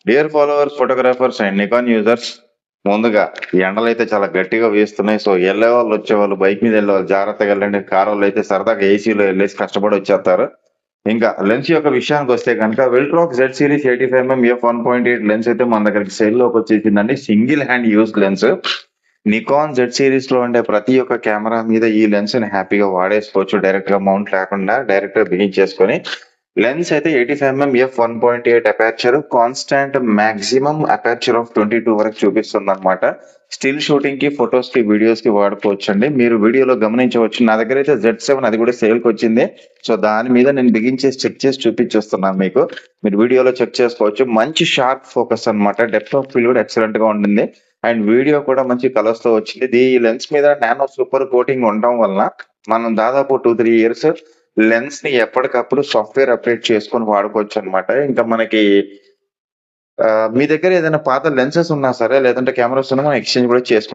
Dear followers, photographers and Nikon users, ముందుగా ఈ ఎండలు అయితే చాలా గట్టిగా వేస్తున్నాయి. సో వెళ్ళే వాళ్ళు వచ్చేవాళ్ళు బైక్ మీద వెళ్ళే వాళ్ళు జాగ్రత్తగా వెళ్ళండి. కార్ వాళ్ళు అయితే సరదాగా ఏసీలో వెళ్ళేసి కష్టపడి వచ్చేస్తారు. ఇంకా లెన్స్ యొక్క విషయానికి వస్తే కనుక వెల్ట్రాక్ Z series 85mm f1.8 lens అయితే మన దగ్గరికి సేల్ లోకి వచ్చేసిందండి. Single hand use lens. Nikon Z series లో ఉండే ప్రతి ఒక్క కెమెరా మీద ఈ లెన్స్ ని హ్యాపీగా వాడేసుకోవచ్చు. డైరెక్ట్ గా మౌంట్ లేకుండా డైరెక్ట్ గా బిగించేసుకొని. లెన్స్ అయితే 85mm f1.8 aperture, constant maximum aperture of 22 వరకు చూపిస్తుంది అనమాట. స్టిల్ షూటింగ్ కి, ఫొటోస్ కి, వీడియోస్ కి వాడుకోవచ్చు అండి. మీరు వీడియోలో గమనించవచ్చు, నా దగ్గర అయితే Z7 అది కూడా సేల్ కి వచ్చింది. సో దాని మీద నేను బిగించేసి చెక్ చేసి చూపించేస్తున్నాను మీకు. మీరు వీడియోలో చెక్ చేసుకోవచ్చు. మంచి షార్ప్ ఫోకస్ అన్నమాట. డెప్త్ ఆఫ్ ఫీల్డ్ కూడా ఎక్సలెంట్ గా ఉంటుంది. అండ్ వీడియో కూడా మంచి కలర్స్ తో వచ్చింది. ఈ లెన్స్ మీద నానో సూపర్ కోటింగ్ ఉండడం వలన మనం దాదాపు 2-3 ఇయర్స్ లెన్స్ ని ఎప్పటికప్పుడు సాఫ్ట్వేర్ అప్డేట్ చేసుకొని వాడుకోవచ్చు అనమాట. ఇంకా మనకి మీ దగ్గర ఏదైనా పాత లెన్సెస్ ఉన్నా సరే, లేదంటే కెమెరాస్ ఉన్నా మనం ఎక్స్చేంజ్ కూడా చేసుకోవచ్చు.